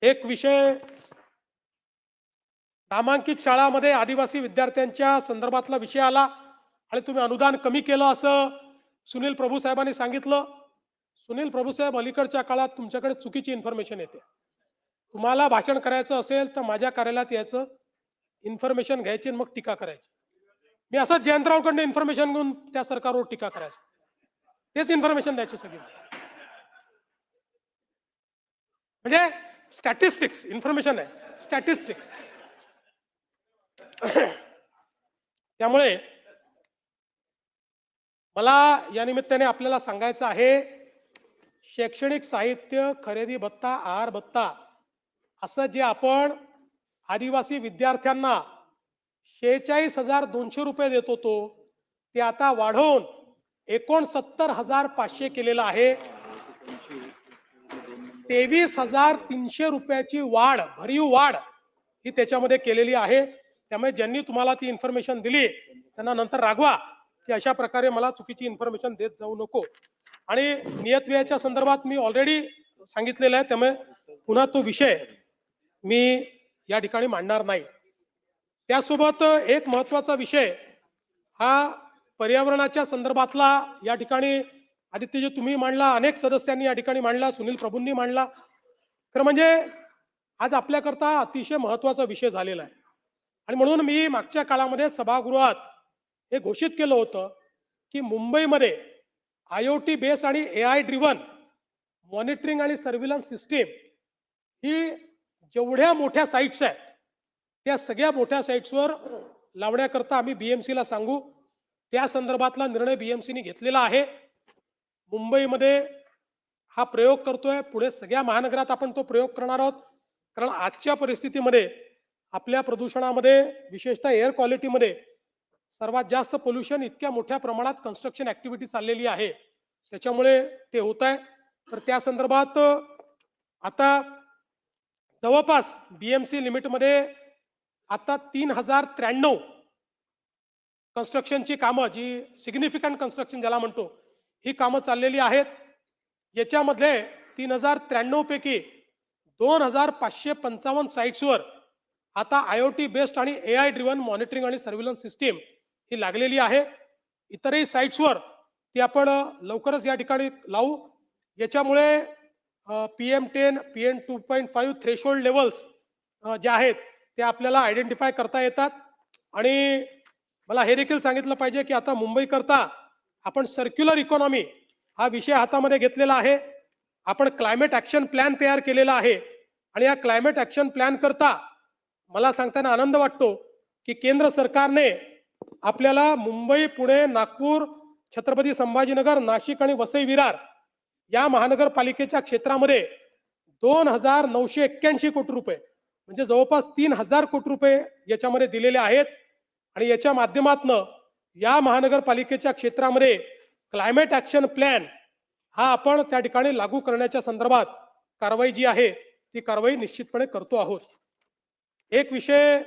एक विषय नामांकित शाळांमध्ये आदिवासी विद्यार्थ्यांच्या संदर्भातला विषय आला आणि तुम्ही अनुदान कमी केलं असं सुनील प्रभू साहेबांनी सांगितलं. सुनील प्रभू साहेब, अलीकडच्या काळात तुमच्याकडे चुकीची इन्फॉर्मेशन येते. तुम्हाला भाषण करायचं असेल तर माझ्या कार्यालयात यायचं, इन्फॉर्मेशन घ्यायची आणि मग टीका करायची. मी असं जयंतरावकडनं इन्फॉर्मेशन घेऊन त्या सरकारवर टीका करायचो. तेच इन्फॉर्मेशन द्यायची सगळी. म्हणजे स्टॅटिस्टिक्स इन्फॉर्मेशन आहे, स्टॅटिस्टिक्स. त्यामुळे मला या निमित्ताने आपल्याला सांगायचं आहे, शैक्षणिक साहित्य खरेदी भत्ता, आहार भत्ता असं जे आपण आदिवासी विद्यार्थ्यांना 46,200 रुपये देत होतो, ते आता वाढवून 69,500 केलेलं आहे. 23,300 रुपयाची वाढ, भरीव वाढ ही त्याच्यामध्ये केलेली आहे. त्यामुळे ज्यांनी तुम्हाला ती इन्फॉर्मेशन दिली त्यांना नंतर रागवा की अशा प्रकारे मला चुकीची इन्फॉर्मेशन देत जाऊ नको. आणि नियत व्ययाच्या संदर्भात मी ऑलरेडी सांगितलेलं आहे, त्यामुळे पुन्हा तो विषय मी या ठिकाणी मांडणार नाही. त्यासोबत एक महत्वाचा विषय हा पर्यावरणाच्या संदर्भातला या ठिकाणी आदित्यजी तुम्ही मांडला, अनेक सदस्यांनी या ठिकाणी मांडला, सुनील प्रभूंनी मांडला. खरं म्हणजे आज आपल्याकरता अतिशय महत्वाचा विषय झालेला आहे. आणि म्हणून मी मागच्या काळामध्ये सभागृहात हे घोषित केलं होतं की मुंबईमध्ये IoT बेस आणि AI ड्रिव्हन मॉनिटरिंग आणि सर्व्हिलन्स सिस्टीम ही जेवढ्या मोठ्या साईट्स आहेत त्या सगळ्या मोठ्या साईट्सवर लावण्याकरता आम्ही BMC ला सांगू. त्या संदर्भातला निर्णय BMC ने घेतलेला आहे. मुंबईमध्ये हा प्रयोग करतोय, पुढे सगळ्या महानगरात आपण तो प्रयोग करणार आहोत. कारण आजच्या परिस्थितीमध्ये आपल्या प्रदूषणामध्ये, विशेषतः एअर क्वालिटीमध्ये सर्वात जास्त पोल्युशन इतक्या मोठ्या प्रमाणात कन्स्ट्रक्शन ऍक्टिव्हिटी चाललेली आहे, त्याच्यामुळे ते होत आहे. तर त्या संदर्भात आता जवळपास BMC लिमिटमध्ये आता 3,093 कन्स्ट्रक्शनची कामं, जी सिग्निफिकंट कन्स्ट्रक्शन ज्याला म्हणतो, ही कामं चाललेली आहेत. याच्यामध्ये 3,093 पैकी 2,555 साईट्सवर आता IoT बेस्ड आणि AI ड्रिव्हन मॉनिटरिंग आणि सर्व्हिलन्स सिस्टीम ही लागलेली आहे. इतरही साईट्सवर ती आपण लवकरच या ठिकाणी लावू. याच्यामुळे PM10, PM2.5 थ्रेशोल्ड लेवल्स जे आहेत ते आपल्याला आयडेंटिफाय करता येतात. आणि मला हे देखील सांगितलं पाहिजे की आता मुंबईकरता आपण सर्क्युलर इकॉनॉमी हा विषय हातामध्ये घेतलेला आहे. आपण क्लायमेट ऍक्शन प्लॅन तयार केलेला आहे आणि या क्लायमेट ऍक्शन प्लॅन करता मला सांगताना आनंद वाटतो की केंद्र सरकारने आपल्याला मुंबई, पुणे, नागपूर, छत्रपती संभाजीनगर, नाशिक आणि वसई विरार या महानगरपालिकेच्या क्षेत्रामध्ये 2,981 कोटी रुपये म्हणजे जवळपास 3,000 कोटी रुपये याच्यामध्ये दिलेले आहेत. आणि याच्या माध्यमातून या महानगरपालिकेच्या क्षेत्रामध्ये क्लायमेट ऍक्शन प्लॅन हा आपण त्या ठिकाणी लागू करण्याच्या संदर्भात कारवाई जी आहे ती कारवाई निश्चितपणे करतो आहोत. एक विषय